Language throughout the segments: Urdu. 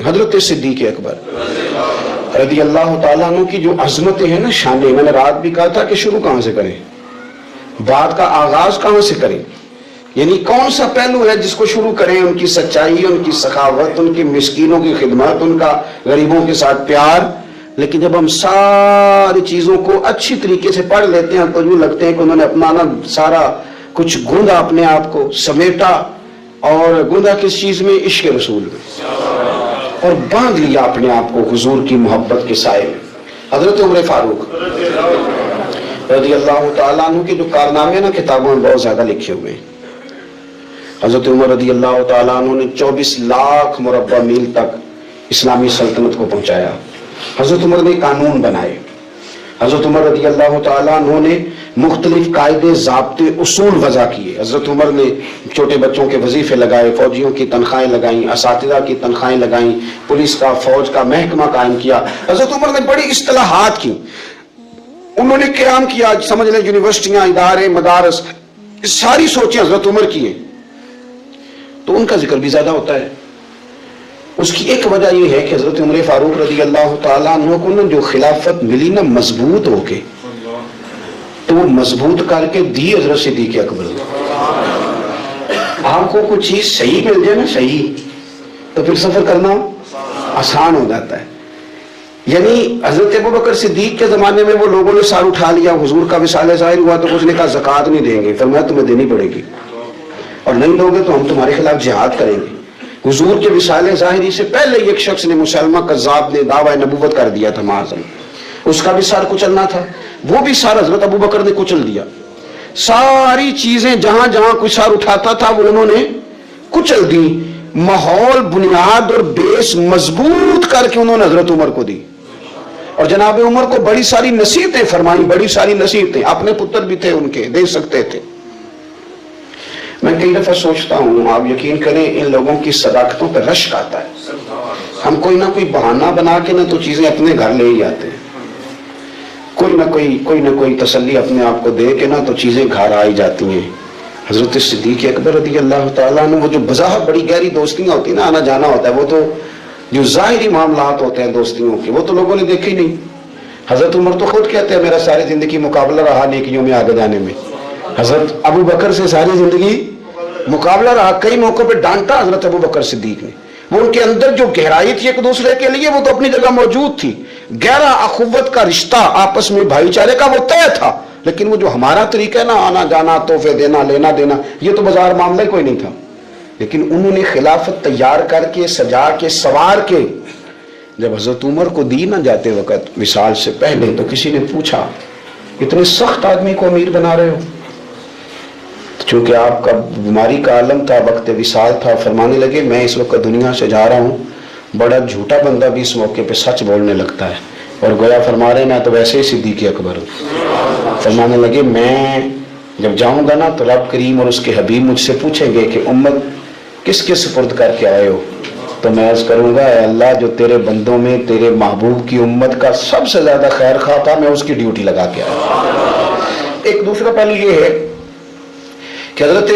حضرت صدیق اکبر رضی اللہ تعالیٰ عنہ کی جو عظمتیں ہیں نا، شانیں، میں نے رات بھی کہا تھا کہ شروع کہاں سے کریں، بات کا آغاز کہاں سے کریں، یعنی کون سا پہلو ہے جس کو شروع کریں؟ ان کی سچائی، ان کی سخاوت، ان کی مسکینوں کی خدمت، ان کا غریبوں کے ساتھ پیار. لیکن جب ہم ساری چیزوں کو اچھی طریقے سے پڑھ لیتے ہیں تو یوں لگتے ہیں کہ انہوں نے اپنا نا سارا کچھ گوندا اپنے آپ کو سمیٹا، اور گوندا کس چیز میں؟ عشق رسول میں، اور باندھ لیا اپنے آپ کو حضور کی محبت کے سائے میں. حضرت عمر فاروق رضی اللہ تعالیٰ عنہ کے جو کارنامے نا کتابوں میں بہت زیادہ لکھے ہوئے ہیں. حضرت عمر رضی اللہ تعالیٰ عنہ نے 24 لاکھ مربع میل تک اسلامی سلطنت کو پہنچایا. حضرت عمر نے قانون بنائے. حضرت عمر رضی اللہ تعالیٰ عنہ نے مختلف قاعدے، ضابطے، اصول وضع کیے. حضرت عمر نے چھوٹے بچوں کے وظیفے لگائے، فوجیوں کی تنخواہیں لگائیں، اساتذہ کی تنخواہیں لگائیں، پولیس کا، فوج کا محکمہ قائم کیا. حضرت عمر نے بڑی اصطلاحات کی. انہوں نے قیام کیا، سمجھ لیں یونیورسٹیاں، ادارے، مدارس، ساری سوچیں حضرت عمر کی ہیں. تو ان کا ذکر بھی زیادہ ہوتا ہے. اس کی ایک وجہ یہ ہے کہ حضرت عمر فاروق رضی اللہ تعالیٰ عنہ کو نا جو خلافت ملی نا مضبوط ہو کے، تو وہ مضبوط کر کے دی حضرت صدیق اکبر. آپ کو کوئی چیز صحیح مل جائے نا، صحیح، تو پھر سفر کرنا آسان ہو جاتا ہے. یعنی حضرت ابوبکر صدیق کے زمانے میں وہ لوگوں نے سار اٹھا لیا، حضور کا وصال ظاہر ہوا تو کچھ نے کہا زکوٰۃ نہیں دیں گے، فرمایا تمہیں دینی پڑے گی، اور نہیں دو گے تو ہم تمہارے خلاف جہاد کریں گے. حضور کے وصال ظاہری سے پہلے ایک شخص نے، مسلمہ کذاب نے، دعویٰ نبوت کر دیا تھا معاذ، اس کا بھی سار کچلنا تھا، وہ بھی سار حضرت ابوبکر نے کچل دیا. ساری چیزیں جہاں جہاں کوئی سار اٹھاتا تھا وہ انہوں نے کچل دی. ماحول، بنیاد اور بیس مضبوط کر کے انہوں نے حضرت عمر کو دی. اور جناب عمر کو بڑی ساری نصیحتیں فرمائیں، بڑی ساری نصیحتیں. اپنے پتر بھی تھے ان کے، دے سکتے تھے. میں کئی دفعہ سوچتا ہوں، آپ یقین کریں ان لوگوں کی صداقتوں پہ رشک آتا ہے. ہم کوئی نہ کوئی بہانہ بنا کے نہ تو چیزیں اپنے گھر لے ہی آتے ہیں، کوئی نہ کوئی تسلی اپنے آپ کو دے کے نہ تو چیزیں گھر آئی جاتی ہیں. حضرت صدیق اکبر رضی اللہ تعالیٰ عنہ، وہ جو بظاہر بڑی گہری دوستیاں ہوتی ہیں نا، آنا جانا ہوتا ہے، وہ تو جو ظاہری معاملات ہوتے ہیں دوستیوں کے، وہ تو لوگوں نے دیکھے ہی نہیں. حضرت عمر تو خود کہتے ہیں میرا ساری زندگی مقابلہ رہا نیکیوں میں آگے جانے میں. حضرت ابو بکر سے ساری زندگی مقابلہ رہا. کئی موقع پہ ڈانٹا حضرت ابو بکر صدیق نے. وہ ان کے اندر جو گہرائی تھی ایک دوسرے کے لیے، وہ تو اپنی جگہ موجود تھی. گہرا اخوت کا رشتہ، آپس میں بھائی چارے کا، وہ طے تھا. لیکن وہ جو ہمارا طریقہ ہے نا، آنا جانا، تحفے دینا، لینا دینا، یہ تو بازار معاملہ ہی کوئی نہیں تھا. لیکن انہوں نے خلافت تیار کر کے، سجا کے، سوار کے جب حضرت عمر کو دی نہ جاتے وقت وصال سے پہلے، تو کسی نے پوچھا اتنے سخت آدمی کو امیر بنا رہے ہو؟ چونکہ آپ کا بیماری کا عالم تھا، وقت وصال تھا، فرمانے لگے میں اس وقت دنیا سے جا رہا ہوں. بڑا جھوٹا بندہ بھی اس موقع پہ سچ بولنے لگتا ہے، اور گویا فرما رہے میں تو ویسے ہی صدیق اکبر ہوں. فرمانے لگے میں جب جاؤں گا نا تو رب کریم اور اس کے حبیب مجھ سے پوچھیں گے کہ امت کس کے سپرد کر کے آئے ہو، تو میں عرض کروں گا اے اللہ جو تیرے بندوں میں تیرے محبوب کی امت کا سب سے زیادہ خیر خواہ تھا، میں اس کی ڈیوٹی لگا کے آیا. ایک دوسرا پہلو یہ ہے کہ حضرت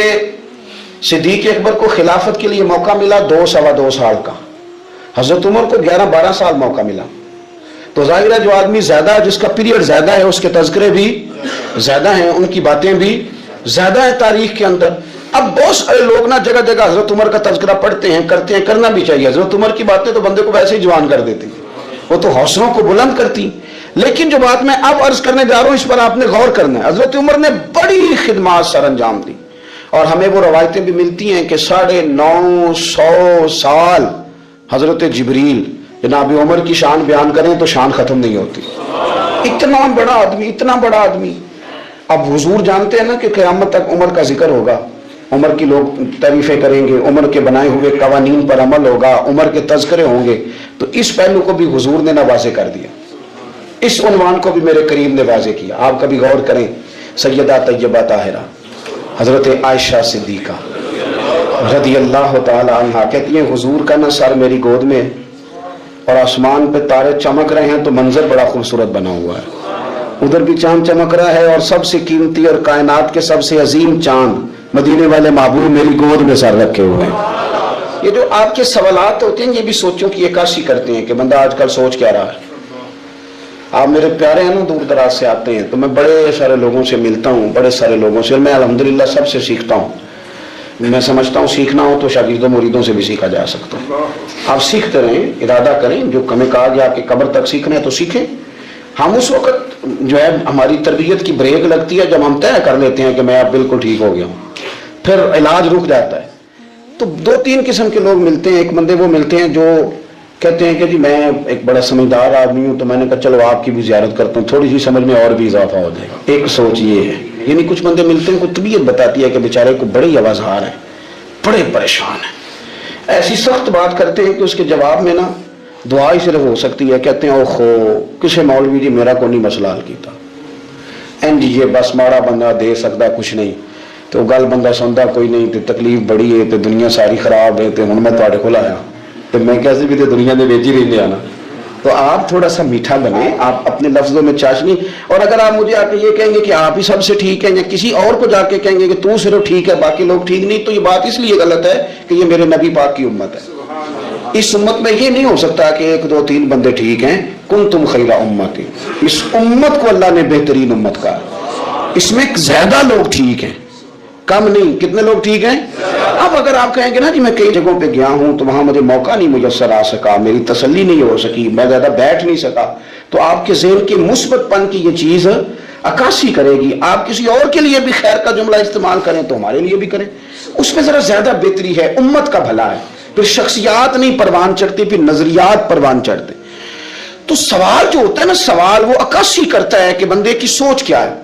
صدیق اکبر کو خلافت کے لیے موقع ملا 2 سال کا. حضرت عمر کو 11-12 سال موقع ملا. تو ظاہر ہے جو آدمی زیادہ ہے، جس کا پیریڈ زیادہ ہے، اس کے تذکرے بھی زیادہ ہیں، ان کی باتیں بھی زیادہ ہیں تاریخ کے اندر. اب بہت سارے لوگ نا جگہ جگہ حضرت عمر کا تذکرہ پڑھتے ہیں، کرتے ہیں، کرنا بھی چاہیے. حضرت عمر کی باتیں تو بندے کو ویسے ہی جوان کر دیتی، وہ تو حوصلوں کو بلند کرتی. لیکن جو بات میں اب عرض کرنے جا رہا ہوں اس پر آپ نے غور کرنا ہے. حضرت عمر نے بڑی خدمات سر انجام دی، اور ہمیں وہ روایتیں بھی ملتی ہیں کہ 950 سال حضرت جبریل جناب عمر کی شان بیان کریں تو شان ختم نہیں ہوتی. اتنا بڑا آدمی، اتنا بڑا آدمی. اب حضور جانتے ہیں نا کہ قیامت تک عمر کا ذکر ہوگا، عمر کی لوگ تعریفیں کریں گے، عمر کے بنائے ہوئے قوانین پر عمل ہوگا، عمر کے تذکرے ہوں گے. تو اس پہلو کو بھی حضور نے واضح کر دیا، اس عنوان کو بھی میرے کریم نے واضح کیا. آپ کبھی غور کریں، سیدہ طیبہ طاہرہ حضرت عائشہ صدیقہ رضی اللہ تعالی عنہا کہتی ہیں حضور کا نا سر میری گود میں، اور آسمان پہ تارے چمک رہے ہیں تو منظر بڑا خوبصورت بنا ہوا ہے. ادھر بھی چاند چمک رہا ہے، اور سب سے قیمتی اور کائنات کے سب سے عظیم چاند مدینے والے محبوب میری گود میں سر رکھے ہوئے ہیں. یہ جو آپ کے سوالات ہوتے ہیں یہ بھی سوچوں کی عکاسی کرتے ہیں کہ بندہ آج کل سوچ کیا رہا ہے. آپ میرے پیارے ہیں نا، دور دراز سے آتے ہیں تو میں بڑے سارے لوگوں سے ملتا ہوں، بڑے سارے لوگوں سے، میں الحمدللہ سب سے سیکھتا ہوں. میں سمجھتا ہوں سیکھنا ہو تو شاگردوں مریدوں سے بھی سیکھا جا سکتا ہے. آپ سیکھتے رہیں، ارادہ کریں، جو ہمیں کہا گیا کہ قبر تک سیکھنا ہے تو سیکھیں. ہم اس وقت جو ہے ہماری تربیت کی بریک لگتی ہے جب ہم طے کر لیتے ہیں کہ میں اب بالکل ٹھیک ہو گیا ہوں، پھر علاج رک جاتا ہے. تو دو تین قسم کے لوگ ملتے ہیں. ایک بندے وہ ملتے ہیں جو کہتے ہیں کہ جی میں ایک بڑا سمجھدار آدمی ہوں، تو میں نے کہا چلو آپ کی بھی زیارت کرتا ہوں، تھوڑی سی سمجھ میں اور بھی اضافہ ہو جائے. ایک سوچ یہ ہے. یعنی کچھ بندے ملتے ہیں کو طبیعت بتاتی ہے کہ بیچارے کو بڑی آوازہار ہے، بڑے پریشان ہیں، ایسی سخت بات کرتے ہیں کہ اس کے جواب میں نا دعا ہی صرف ہو سکتی ہے. کہتے ہیں اوخو کسے مولوی جی میرا کو نہیں مسئلہ حل کیتا، جی یہ بس ماڑا بندہ دے سکتا کچھ نہیں، تو گل بندہ سنتا کوئی نہیں، تو تکلیف بڑی ہے، تو دنیا ساری خراب ہے، تو ہوں میں تواڈے کول آیا، تو میں کیسے بھی تو دنیا دے وچ ہی رہندے آنا. تو آپ تھوڑا سا میٹھا بنیں، آپ اپنے لفظوں میں چاشنی. اور اگر آپ مجھے آ کے یہ کہیں گے کہ آپ ہی سب سے ٹھیک ہیں، یا کسی اور کو جا کے کہیں گے کہ تو صرف ٹھیک ہے باقی لوگ ٹھیک نہیں، تو یہ بات اس لیے غلط ہے کہ یہ میرے نبی پاک کی امت ہے. اس امت میں یہ نہیں ہو سکتا کہ ایک دو تین بندے ٹھیک ہیں. کنتم خیر امت، اس امت کو اللہ نے بہترین امت کہا. اس میں زیادہ لوگ ٹھیک ہیں، کم نہیں. کتنے لوگ ٹھیک ہیں؟ اب اگر آپ کہیں گے نا جی میں کئی جگہوں پہ گیا ہوں تو وہاں مجھے موقع نہیں میسر آ سکا، میری تسلی نہیں ہو سکی، میں زیادہ بیٹھ نہیں سکا، تو آپ کے ذہن کی مثبت پن کی یہ چیز عکاسی کرے گی. آپ کسی اور کے لیے بھی خیر کا جملہ استعمال کریں تو ہمارے لیے بھی کریں، اس میں ذرا زیادہ بہتری ہے، امت کا بھلا ہے. پھر شخصیات نہیں پروان چڑھتی، پھر نظریات پروان چڑھتے. تو سوال جو ہوتا ہے نا، سوال وہ عکاسی کرتا ہے کہ بندے کی سوچ کیا ہے.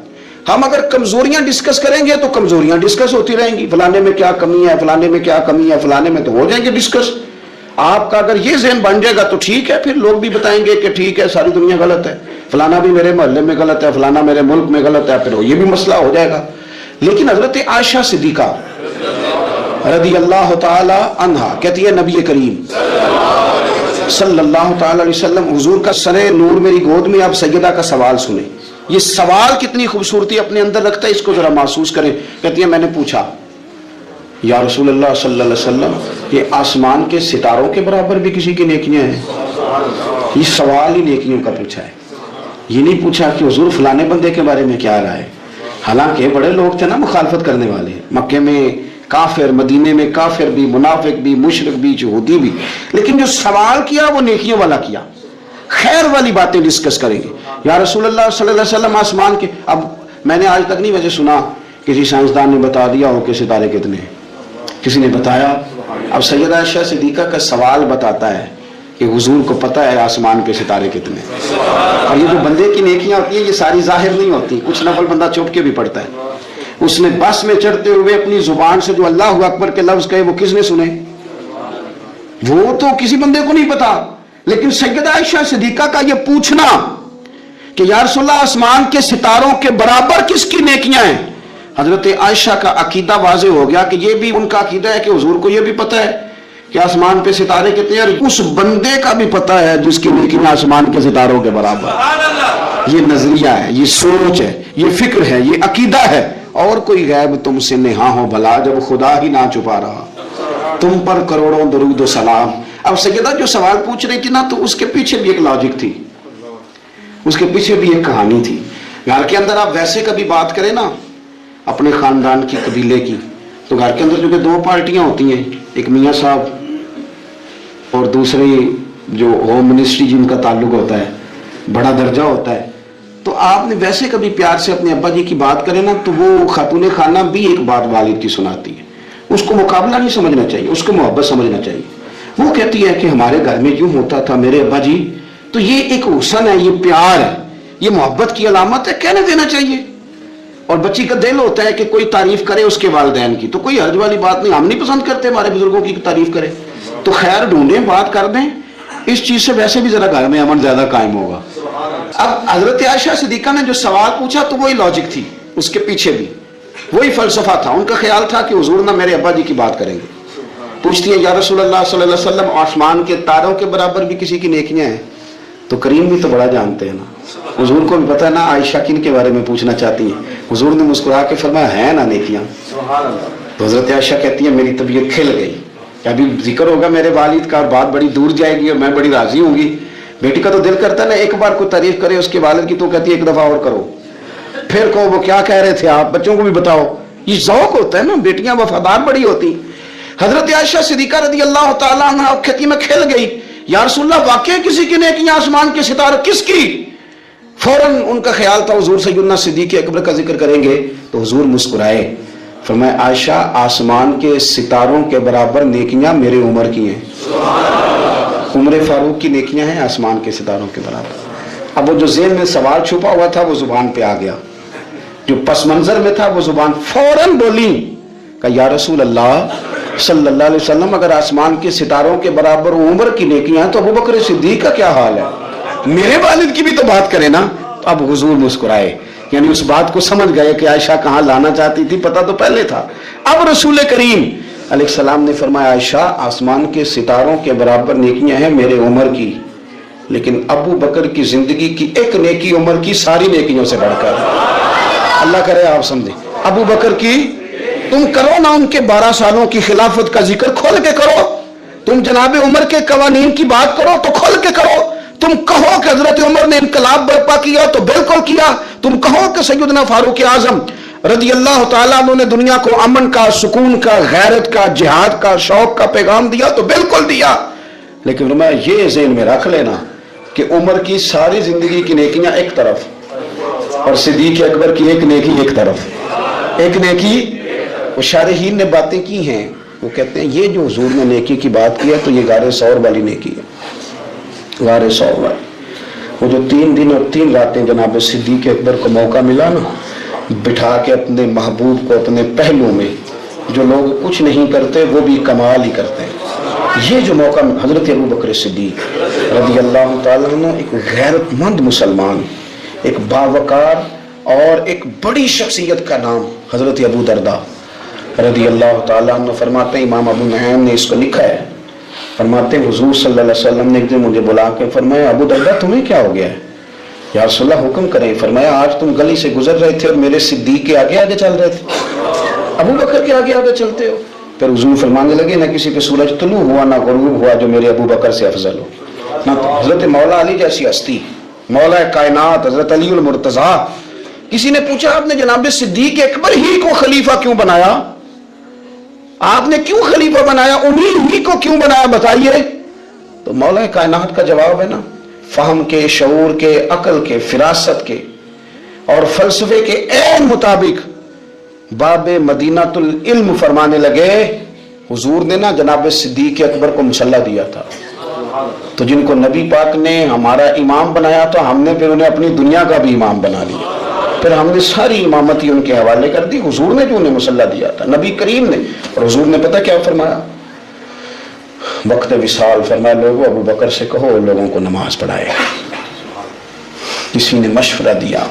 ہم اگر کمزوریاں ڈسکس کریں گے تو کمزوریاں ڈسکس ہوتی رہیں گی، فلانے میں کیا کمی ہے، فلانے میں کیا کمی ہے، فلانے میں، تو ہو جائیں گے ڈسکس. آپ کا اگر یہ ذہن بن جائے گا تو ٹھیک ہے، پھر لوگ بھی بتائیں گے کہ ٹھیک ہے ساری دنیا غلط ہے، فلانا بھی میرے محلے میں غلط ہے، فلانا میرے ملک میں غلط ہے، پھر یہ بھی مسئلہ ہو جائے گا. لیکن حضرت عائشہ صدیقہ رضی اللہ تعالی عنہا کہتی ہے نبی کریم صلی اللہ تعالی علیہ وسلم حضور کا سرے نور میری گود میں. آپ سیدہ کا سوال سنیں، یہ سوال کتنی خوبصورتی اپنے اندر رکھتا ہے، اس کو ذرا محسوس کریں. کہتی ہے میں نے پوچھا یا رسول اللہ صلی اللہ علیہ وسلم یہ آسمان کے ستاروں کے برابر بھی کسی کی نیکیاں ہیں؟ یہ سوال ہی نیکیوں کا پوچھا ہے. یہ نہیں پوچھا کہ حضور فلانے بندے کے بارے میں کیا رائے. حالانکہ بڑے لوگ تھے نا مخالفت کرنے والے، مکے میں کافر، مدینے میں کافر بھی، منافق بھی، مشرک بھی، یہودی بھی، لیکن جو سوال کیا وہ نیکیوں والا کیا، خیر والی باتیں ڈسکس کریں گے. یا رسول اللہ صلی اللہ علیہ وسلم آسمان کے، اب میں نے آج تک نہیں ویسے سنا کسی سائنسدان نے بتا دیا ہو کہ ستارے کتنے ہیں، کسی نے بتایا. اب سیدہ عائشہ صدیقہ کا سوال بتاتا ہے کہ حضور کو پتہ ہے آسمان کے ستارے کتنے. اور یہ جو بندے کی نیکیاں ہوتی ہیں یہ ساری ظاہر نہیں ہوتی، کچھ نفل بندہ چھپ کے بھی پڑھتا ہے. اس نے بس میں چڑھتے ہوئے اپنی زبان سے جو اللہ اکبر کے لفظ کہے وہ کس نے سنے؟ وہ تو کسی بندے کو نہیں پتا. لیکن سیدہ عائشہ صدیقہ کا یہ پوچھنا کہ یا رسول اللہ آسمان کے ستاروں کے برابر کس کی نیکیاں ہیں، حضرت عائشہ کا عقیدہ واضح ہو گیا کہ یہ بھی ان کا عقیدہ ہے کہ حضور کو یہ بھی پتہ ہے کہ آسمان پہ ستارے کتنے ہیں، اور اس بندے کا بھی پتہ ہے جس کی نیکیاں آسمان کے ستاروں کے برابر. یہ نظریہ ہے، یہ سوچ ہے، یہ فکر ہے، یہ عقیدہ ہے. اور کوئی غیب تم سے نہاں ہو بھلا جب خدا ہی نہ چھپا رہا، تم پر کروڑوں درود و سلام. اب سیدہ جو سوال پوچھ رہی تھی نا تو اس کے پیچھے بھی ایک لاجک تھی، اس کے پیچھے بھی ایک کہانی تھی. گھر کے اندر آپ ویسے کبھی بات کریں نا اپنے خاندان کی، قبیلے کی، تو گھر کے اندر جو کہ دو پارٹیاں ہوتی ہیں، ایک میاں صاحب اور دوسری جو ہوم منسٹری جن کا تعلق ہوتا ہے، بڑا درجہ ہوتا ہے. تو آپ نے ویسے کبھی پیار سے اپنے ابا جی کی بات کریں نا تو وہ خاتون خانہ بھی ایک بات والد کی سناتی ہے. اس کو مقابلہ نہیں سمجھنا چاہیے، اس کو محبت سمجھنا چاہیے. وہ کہتی ہے کہ ہمارے گھر میں یوں ہوتا تھا میرے ابا جی، تو یہ ایک حسن ہے، یہ پیار ہے، یہ محبت کی علامت ہے، کہنے دینا چاہیے. اور بچی کا دل ہوتا ہے کہ کوئی تعریف کرے اس کے والدین کی، تو کوئی حرج والی بات نہیں، ہم نہیں پسند کرتے ہمارے بزرگوں کی تعریف کرے، تو خیر ڈھونڈیں، بات کر دیں. اس چیز سے ویسے بھی ذرا گھر میں امن زیادہ قائم ہوگا. اب حضرت عائشہ صدیقہ نے جو سوال پوچھا تو وہی لاجک تھی، اس کے پیچھے بھی وہی فلسفہ تھا. ان کا خیال تھا کہ حضور نہ میرے ابا جی کی بات کریں گے. پوچھتی ہے یا رسول اللہ صلی اللہ علیہ وسلم آسمان کے تاروں کے برابر بھی کسی کی نیکیاں ہیں؟ تو کریم بھی تو بڑا جانتے ہیں نا، حضور کو بھی پتہ ہے نا عائشہ کن کے بارے میں پوچھنا چاہتی ہیں. حضور نے مسکرا کے فرمایا ہے نا نیکیاں. تو حضرت عائشہ کہتی ہے میری طبیعت کھل گئی. کہ ابھی ذکر ہوگا میرے والد کا اور بات بڑی دور جائے گی اور میں بڑی راضی ہوں گی. بیٹی کا تو دل کرتا ہے نا ایک بار کوئی تعریف کرے اس کے والد کی تو کہتی ہے ایک دفعہ اور کرو, پھر کہو وہ کیا کہہ رہے تھے آپ, بچوں کو بھی بتاؤ. یہ ذوق ہوتا ہے نا, بیٹیاں وفادار بڑی ہوتی. حضرت عائشہ صدیقہ رضی اللہ تعالیٰ عنہ کھتی میں کھل گئی, یا رسول اللہ واقعی کسی کی نیکیاں آسمان کے ستارے, کس کی؟ فوراً ان کا خیال تھا حضور سیدنا صدیق اکبر کا ذکر کریں گے تو حضور مسکرائے, فرمایا عائشہ آسمان کے ستاروں کے برابر نیکیاں میرے عمر کی ہیں. عمر فاروق کی نیکیاں ہیں آسمان کے ستاروں کے برابر. اب وہ جو ذہن میں سوال چھپا ہوا تھا وہ زبان پہ آ گیا, جو پس منظر میں تھا وہ زبان فوراً بولی کہ یا رسول اللہ صلی اللہ علیہ وسلم اگر آسمان کے ستاروں کے برابر عمر کی نیکیاں ہیں تو ابوبکر صدیق کا کیا حال ہے, میرے والد کی بھی تو بات کرے نا. تو اب حضور مسکرائے, یعنی اس بات کو سمجھ گئے کہ عائشہ کہاں لانا چاہتی تھی, پتہ تو پہلے تھا. اب رسول کریم علیہ السلام نے فرمایا عائشہ آسمان کے ستاروں کے برابر نیکیاں ہیں میرے عمر کی, لیکن ابو بکر کی زندگی کی ایک نیکی عمر کی ساری نیکیوں سے بڑھ کر. اللہ کرے آپ سمجھیں, ابو بکر کی تم کرو نا ان کے 12 سالوں کی خلافت کا ذکر کھول کے کرو, تم جناب عمر کے قوانین کی بات کرو تو کھول کے کرو. تم کہو کہ حضرت عمر نے انقلاب برپا کیا تو بالکل کیا. تم کہو کہ سیدنا فاروق اعظم رضی اللہ تعالیٰ عنہ نے دنیا کو امن کا, سکون کا, غیرت کا, جہاد کا, شوق کا پیغام دیا تو بالکل دیا. لیکن میں یہ ذہن میں رکھ لینا کہ عمر کی ساری زندگی کی نیکیاں ایک طرف اور صدیق اکبر کی ایک نیکی ایک طرف. ایک نیکی وہ شارحین نے باتیں کی ہیں, وہ کہتے ہیں یہ جو حضور نے نیکی کی بات کی ہے تو یہ غار ثور والی نیکی ہے. غار ثور والی وہ جو 3 دن اور 3 راتیں جناب صدیق اکبر کو موقع ملا نا بٹھا کے اپنے محبوب کو اپنے پہلو میں, جو لوگ کچھ نہیں کرتے وہ بھی کمال ہی کرتے ہیں. یہ جو موقع حضرت ابو بکر صدیق رضی اللہ تعالیٰ عنہ, ایک غیرت مند مسلمان, ایک باوقار اور ایک بڑی شخصیت کا نام حضرت ابو درداء رضی اللہ تعالیٰ عنہ. فرماتے ہیں امام ابو نعیم نے اس کو لکھا ہے, فرماتے ہیں حضور صلی اللہ علیہ وسلم نے ایک دن مجھے بلا کے فرمایا ابو درداء تمہیں کیا ہو گیا ہے, یا رسول اللہ حکم کریں. فرمایا آج تم گلی سے گزر رہے تھے اور میرے صدیق کے آگے آگے چل رہے تھے, ابو بکر کے آگے آگے چلتے ہو. پھر حضور فرمانے لگے نہ کسی پہ سورج طلوع ہوا نہ غروب ہوا جو میرے ابو بکر سے افضل ہو, نہ حضرت مولا علی جیسی ہستی, مولا کائنات حضرت علی المرتضیٰ. کسی نے پوچھا آپ نے جناب صدیق اکبر ہی کو خلیفہ کیوں بنایا, آپ نے کیوں خلیفہ بنایا, انہی ہی کو کیوں بنایا بتائیے. تو مولا کائنات کا جواب ہے نا, فہم کے, شعور کے, عقل کے, فراست کے اور فلسفے کے عین مطابق باب مدینہ العلم فرمانے لگے. حضور نے نا جناب صدیق اکبر کو مسلح دیا تھا, تو جن کو نبی پاک نے ہمارا امام بنایا تو ہم نے پھر انہیں اپنی دنیا کا بھی امام بنا لیا, پھر ہم نے ساری امامتی ان کے حوالے کر دی. حضور نے جو انہیں مسلح دیا تھا نبی کریم نے, اور حضور نے پتہ کیا فرمایا وقت وصال, فرمایا لوگوں ابو بکر سے کہو لوگوں کو نماز پڑھائے. کسی نے مشورہ دیا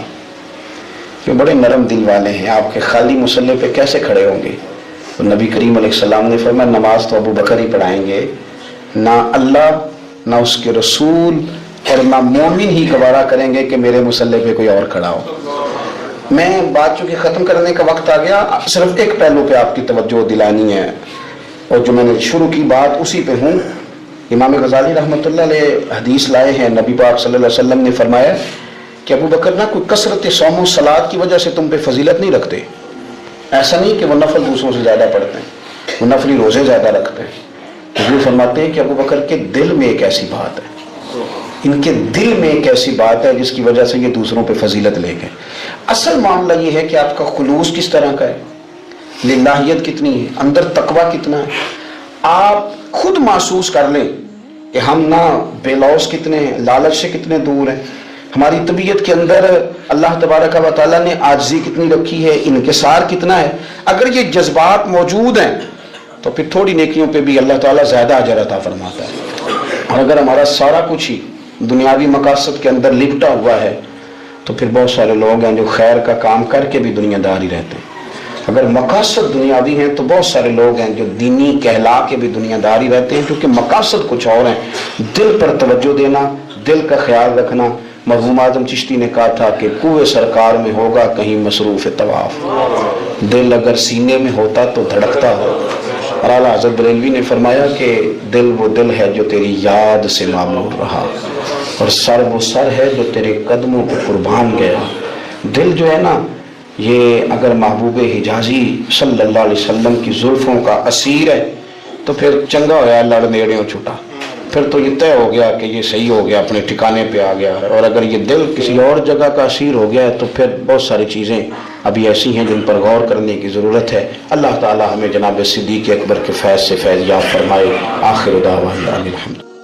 کہ بڑے نرم دل والے ہیں, آپ کے خالی مسلح پہ کیسے کھڑے ہوں گے. تو نبی کریم علیہ السلام نے فرمایا نماز تو ابو بکر ہی پڑھائیں گے, نہ اللہ نہ اس کے رسول اور نہ مومن ہی گوارا کریں گے کہ میرے مسلح پہ کوئی اور کھڑا ہو. میں بات چونکہ ختم کرنے کا وقت آ گیا, صرف ایک پہلو پہ آپ کی توجہ دلانی ہے, اور جو میں نے شروع کی بات اسی پہ ہوں. امام غزالی رحمۃ اللہ علیہ حدیث لائے ہیں, نبی پاک صلی اللہ علیہ وسلم نے فرمایا کہ ابو بکر نہ کوئی کثرت صوم و صلات کی وجہ سے تم پہ فضیلت نہیں رکھتے, ایسا نہیں کہ وہ نفل دوسروں سے زیادہ پڑھتے ہیں, وہ نفلی روزے زیادہ رکھتے ہیں. حضور فرماتے ہیں کہ ابو بکر کے دل میں ایک ایسی بات ہے, ان کے دل میں ایک ایسی بات ہے جس کی وجہ سے یہ دوسروں پہ فضیلت لے گئے. اصل معاملہ یہ ہے کہ آپ کا خلوص کس طرح کا ہے, للہیت کتنی ہے, اندر تقویٰ کتنا ہے. آپ خود محسوس کر لیں کہ ہم نہ بے لوث کتنے ہیں, لالچ سے کتنے دور ہیں, ہماری طبیعت کے اندر اللہ تبارک و تعالیٰ نے عاجزی کتنی رکھی ہے, انکسار کتنا ہے. اگر یہ جذبات موجود ہیں تو پھر تھوڑی نیکیوں پہ بھی اللہ تعالیٰ زیادہ اجر عطا فرماتا ہے. اور اگر ہمارا سارا کچھ ہی دنیاوی مقاصد کے اندر لپٹا ہوا ہے تو پھر بہت سارے لوگ ہیں جو خیر کا کام کر کے بھی دنیا دار ہی رہتے ہیں. اگر مقاصد دنیاوی ہیں تو بہت سارے لوگ ہیں جو دینی کہلا کے بھی دنیا دار ہی رہتے ہیں, کیونکہ مقاصد کچھ اور ہیں. دل پر توجہ دینا, دل کا خیال رکھنا. مرحوم اعظم چشتی نے کہا تھا کہ کوئے سرکار میں ہوگا کہیں مصروف طواف, دل اگر سینے میں ہوتا تو دھڑکتا ہو. اور اعلیٰ حضرت بریلوی نے فرمایا کہ دل وہ دل ہے جو تیری یاد سے معمور رہا، اور سر وہ سر ہے جو تیرے قدموں پہ قربان گیا۔ دل جو ہے نا، یہ اگر محبوب حجازی صلی اللہ علیہ وسلم کی زلفوں کا اسیر ہے تو پھر چنگا ہویا لڑ نیڑیوں چھٹا، پھر تو یہ طے ہو گیا کہ یہ صحیح ہو گیا، اپنے ٹھکانے پہ آ گیا ہے۔ اور اگر یہ دل کسی اور جگہ کا اسیر ہو گیا ہے تو پھر بہت ساری چیزیں ابھی ایسی ہیں جن پر غور کرنے کی ضرورت ہے۔ اللہ تعالی ہمیں جناب صدیق اکبر کے فیض سے فیض یاب فرمائے۔ آخر دعوانا ان الحمد۔